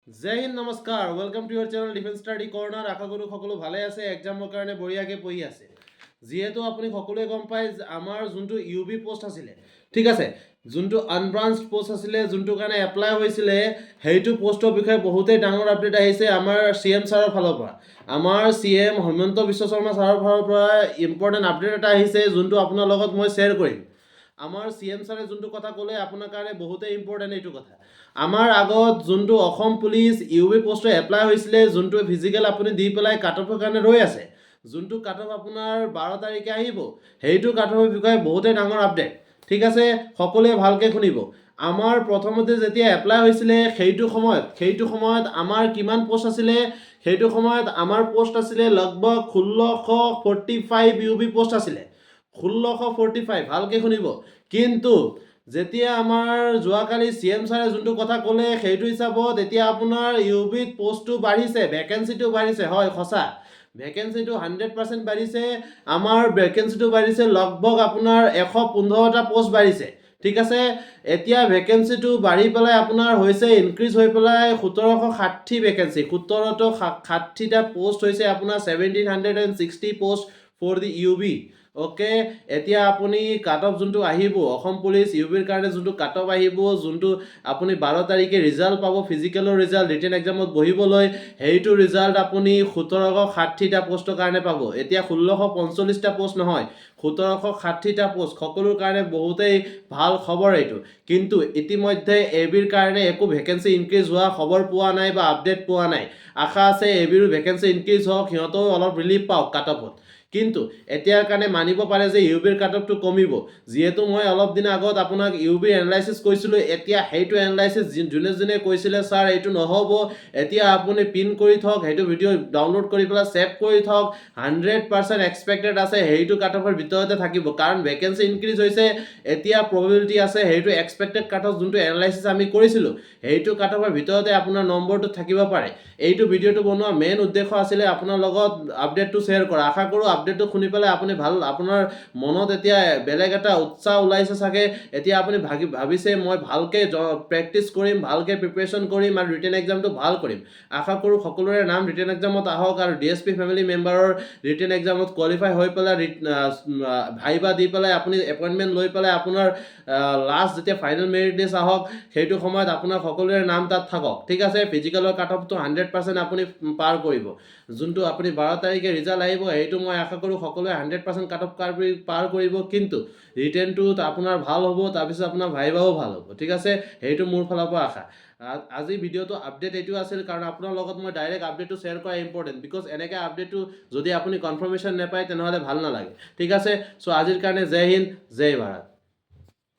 জয় হিন্দ নমস্কাৰ welcome to your channel defence study corner আশা কৰোঁ সকলো ভালে আছে এক্সামৰ কাৰণে বঢ়িয়াকৈ পঢ়ি আছে যিহেতু আপুনি সকলোৱে গম পায় আমাৰ যোনটো ইউবি পোষ্ট আছিলে ঠিক আছে যোনটো আনব্ৰাঞ্চড পোষ্ট আছিলে যোনটো কাৰণে এপ্লাই হৈছিলে সেইটো পোষ্টৰ বিষয়ে বহুতেই ডাঙৰ আপডেট আহিছে আমাৰ CM ছাৰৰ ফালৰ পৰা আমাৰ CM হিমন্ত বিশ্ব শৰ্মা ছাৰৰ ফালৰ পৰা ইম্পৰ্টেণ্ট আপডেট এটা আহিছে যোনটো আপোনাৰ লগত মই শ্বেয়াৰ কৰিম আমাৰ CM ছাৰে যোনটো কথা ক'লে আপোনাৰ কাৰণে বহুতেই ইম্পৰ্টেণ্ট এইটো কথা আমাৰ আগত যোনটো অসম পুলিচ ইউবি পোষ্টৰ এপ্লাই হৈছিলে যোনটো ফিজিকেল আপুনি দি পেলাই কাট অফৰ কাৰণে ৰৈ আছে যোনটো কাট অফ আপোনাৰ 12 তাৰিখে আহিব সেইটো কাট অফৰ বিষয়ে বহুতেই ডাঙৰ আপডেট ঠিক আছে সকলোৱে ভালকৈ শুনিব আমাৰ প্ৰথমতে যেতিয়া এপ্লাই হৈছিলে সেইটো সময়ত আমাৰ কিমান পোষ্ট আছিলে সেইটো সময়ত আমাৰ পোষ্ট আছিলে লগভগ 1645 ইউবি পোষ্ট আছিলে 1645 ভালকৈ শুনিব কিন্তু যেতিয়া আমাৰ যোৱাকালি CM ছাৰে যোনটো কথা ক'লে সেইটো হিচাপত এতিয়া আপোনাৰ ইউবিত পোষ্টটো বাঢ়িছে ভেকেঞ্চিটো বাঢ়িছে হয় সঁচা ভেকেঞ্চিটো 100% বাঢ়িছে আমাৰ ভেকেঞ্চিটো বাঢ়িছে লগভগ আপোনাৰ 115টা পোষ্ট বাঢ়িছে ঠিক আছে এতিয়া ভেকেঞ্চিটো বাঢ়ি পেলাই আপোনাৰ হৈছে ইনক্ৰিজ হৈ পেলাই 1760 ভেকেঞ্চি 1760টা পোষ্ট হৈছে আপোনাৰ 1760 post for the UB okay এতিয়া আপুনি কাট অফ যোনটো আহিব অসম পুলিচ ইউবিৰ কাৰণে যোনটো কাট অফ আহিব যোনটো আপুনি 12 তাৰিখে ৰিজাল্ট পাব ফিজিকেলৰ ৰিজাল্ট ৰিটেন এক্সামত বহিবলৈ সেইটো ৰিজাল্ট আপুনি 1760টা পোষ্টৰ কাৰণে পাব এতিয়া 1645টা পোষ্ট নহয় 1760টা পোষ্ট সকলোৰ কাৰণে বহুতেই ভাল খবৰ এইটো কিন্তু ইতিমধ্যে এবিৰ কাৰণে একো ভেকেঞ্চি ইনক্ৰিজ হোৱা খবৰ পোৱা নাই বা আপডেট পোৱা নাই আশা আছে এবিৰো ভেকেঞ্চি ইনক্ৰিজ হওক সিহঁতেও অলপ ৰিলিফ পাওক কাট অফত কিন্তু এতিয়াৰ কাৰণে মানিব পাৰে যে ইউবিৰ কাট অফটো কমিব যিহেতু মই অলপ দিন আগত আপোনাক ইউবিৰ এনালাইচিছ কৈছিলোঁ এতিয়া সেইটো এনালাইচিছ যোনে কৈছিলে ছাৰ এইটো নহ'ব এতিয়া আপুনি পিন কৰি থওক সেইটো ভিডিঅ' ডাউনলোড কৰি পেলাই ছেভ কৰি থওক 100% এক্সপেক্টেড আছে সেইটো কাট অফৰ ভিতৰতে থাকিব কাৰণ ভেকেঞ্চি ইনক্ৰিজ হৈছে এতিয়া প্ৰবেবিলিটি আছে সেইটো এক্সপেক্টেড কাট অফ যোনটো এনালাইচিছ আমি কৰিছিলোঁ সেইটো কাট অফৰ ভিতৰতে আপোনাৰ নম্বৰটো থাকিব পাৰে এইটো ভিডিঅ'টো বনোৱা মেইন উদ্দেশ্য আছিলে আপোনাৰ লগত আপডেটটো শ্বেয়াৰ কৰা আশা কৰোঁ আপডেটটো শুনি পেলাই আপুনি ভাল আপোনাৰ মনত এতিয়া বেলেগ এটা উৎসাহ ওলাইছে চাগে এতিয়া আপুনি ভাবিছে মই ভালকৈ প্ৰেক্টিছ কৰিম ভালকৈ প্ৰিপেৰেশ্যন কৰিম আৰু ৰিটেন এক্সামটো ভাল কৰিম আশা কৰোঁ সকলোৰে নাম ৰিটেন এক্সামত আহক আৰু DSP ফেমিলি মেম্বাৰৰ ৰিটেন এক্সামত কোৱালিফাই হৈ পেলাই ভাইবা দি পেলাই আপুনি এপইণ্টমেণ্ট লৈ পেলাই আপোনাৰ লাষ্ট যেতিয়া ফাইনেল মেৰিট লিষ্ট আহক সেইটো সময়ত আপোনাৰ সকলোৰে নাম তাত থাকক ঠিক আছে ফিজিকেলৰ কাট অফটো 100% আপুনি পাৰ কৰিব যোনটো আপুনি 12 তাৰিখে ৰিজাল্ট আহিব সেইটো মই আশা কৰোঁ সকলোৱে 100% কাট অফ পাৰ কৰিব কিন্তু ৰিটেনটোত আপোনাৰ ভাল হ'ব তাৰপিছত আপোনাৰ ভাইবাও ভাল হ'ব ঠিক আছে সেইটো মোৰ ফালৰ পৰা আশা আজি ভিডিঅ'টো আপডেট এইটো আছিল কাৰণ আপোনাৰ লগত মই ডাইৰেক্ট আপডেটটো শ্বেয়াৰ কৰা ইম্পৰ্টেণ্ট বিকজ এনেকৈ আপডেটটো যদি আপুনি কনফাৰ্মেশ্যন নাপায় তেনেহ'লে ভাল নালাগে ঠিক আছে চ' আজিৰ কাৰণে জয় হিন্দ জয় ভাৰত